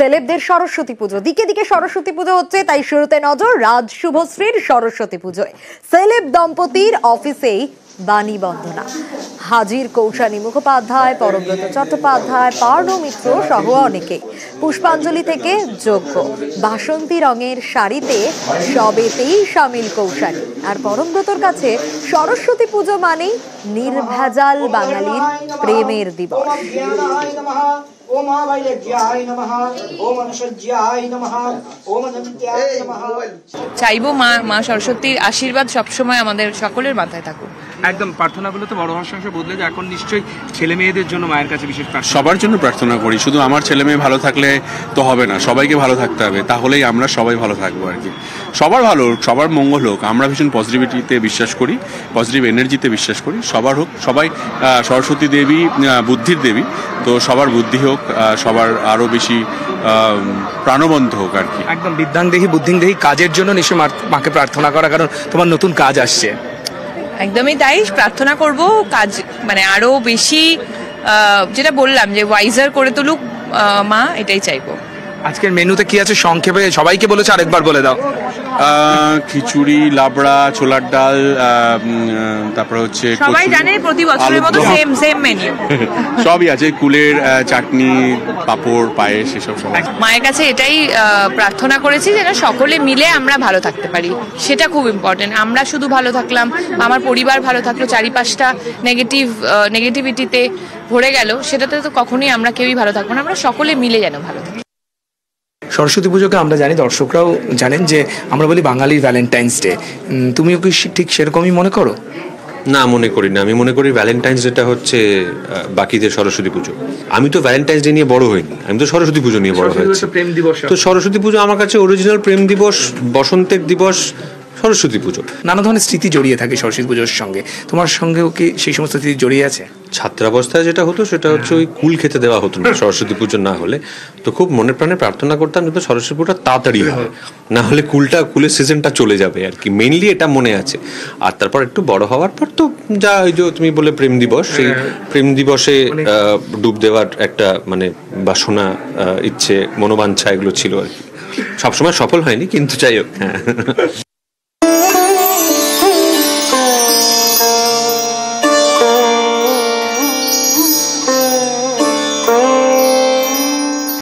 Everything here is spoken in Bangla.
সেলেবদের সরস্বতী পুজো, দিকে দিকে সরস্বতী পুজো হচ্ছে, তাই শুরুতে নজর রাজ শুভশ্রীর সরস্বতী পুজোয়। সেলেব দম্পতির অফিসেই বাণী বন্দনা, হাজির কৌশানী মুখোপাধ্যায়, পরমব্রত চট্টোপাধ্যায়, পার্ণ মিত্র সহ অনেকে। পুষ্পাঞ্জলি থেকে যজ্ঞ, বাসন্তী রঙের শাড়িতে সবেতেই সামিল কৌশানী। আর পরমব্রতর কাছে সরস্বতী পুজো মানেই নির্ভেজাল বাঙালির প্রেমের দিবস। চাইবো মা সরস্বতীর আশীর্বাদ সবসময় আমাদের সকলের মাথায় থাকুক। একদম প্রার্থনাগুলো তো বড় হওয়ার সঙ্গে বদলে যায়, এখন নিশ্চয়ই ছেলে মেয়েদের জন্য মায়ের কাছে বিশেষ প্রার্থনা। সবার জন্য প্রার্থনা করি, শুধু আমার ছেলে মেয়ে ভালো থাকলে তো হবে না, সবাইকে ভালো থাকতে হবে, তাহলেই আমরা সবাই ভালো থাকবো আর কি। সবার ভালো হোক, সবার মঙ্গল হোক, আমরা ভীষণ পজিটিভিটিতে বিশ্বাস করি, পজিটিভ এনার্জিতে বিশ্বাস করি। সবার হোক, সবাই সরস্বতী দেবী বুদ্ধির দেবী, তো সবার বুদ্ধি হোক, সবার আরও বেশি প্রাণবন্ত হোক আর কি। একদম বিদ্যাং দেহি বুদ্ধিং দেহি, কাজের জন্য নিশ্চয়ই মাকে প্রার্থনা করা, কারণ তোমার নতুন কাজ আসছে। একদমই তাই, প্রার্থনা করব কাজ মানে আরো বেশি, যেটা বললাম যে ওয়াইজার করে তুলুক মা, এটাই চাইবো। আজকের মেনুতে কি আছে সংক্ষেপে সবাইকে বলেছে, আরেকবার বলে দাও। খিচুড়ি, লাবড়া, ছোলার ডাল, তারপর হচ্ছে সবাই জানে প্রতি বছরের মতো সেম মেনু সবই আছে, কুলের চাটনি, পাঁপড়, পায়েস, এসব সব। মায়ের কাছে এটাই প্রার্থনা করেছি যেন সকলে মিলে আমরা ভালো থাকতে পারি, সেটা খুব ইম্পর্টেন্ট। আমরা শুধু ভালো থাকলাম, আমার পরিবার ভালো থাকলো, চারিপাশটা নেগেটিভিটিতে ভরে গেল, সেটাতে তো কখনোই আমরা কেউই ভালো থাকবো না। আমরা সকলে মিলে যেন ভালো থাকি। সরস্বতী পুজোকে আমরা জানি, দর্শকরাও জানেন যে আমরা বলি বাঙালির ভ্যালেন্টাইন্স ডে। তুমিও কি ঠিক সেরকমই মনে করো? না, মনে করি না। আমি মনে করি ভ্যালেন্টাইন্স ডেটা হচ্ছে বাকিদের সরস্বতী পুজো। আমি তো ভ্যালেন্টাইন্স ডে নিয়ে বড় হইনি, আমি তো সরস্বতী পুজো নিয়ে বড় হয়েছি। তো সরস্বতী পুজো আমার কাছে অরিজিনাল প্রেম দিবস, বসন্তের দিবস সরস্বতী পুজো। নানা ধরনের স্মৃতি জড়িয়ে থাকে সরস্বতী পুজোর সঙ্গে, তোমার সঙ্গেও কি সেই সমস্ত স্মৃতি জড়িয়ে আছে? ছাত্রাবস্থায় যেটা হতো সেটা হচ্ছে ওই কুল খেতে দেওয়া হতো না সরস্বতী পুজো না হলে, তো খুব মনে প্রাণে প্রার্থনা করতাম যাতে সরস্বতী পুজোটা তাড়াতাড়ি হয়, না হলে কুলের সিজনটা চলে যাবে আর কি। মেইনলি এটা মনে আছে। আর তারপর একটু বড় হওয়ার পর তো যা ওই যে তুমি বলে প্রেম দিবস, সেই প্রেম দিবসে ডুব দেওয়ার একটা মানে বাসনা, ইচ্ছে, মনোবাঞ্ছা এগুলো ছিল আর কি। সবসময় সফল হয়নি, কিন্তু যাই হোক। হ্যাঁ।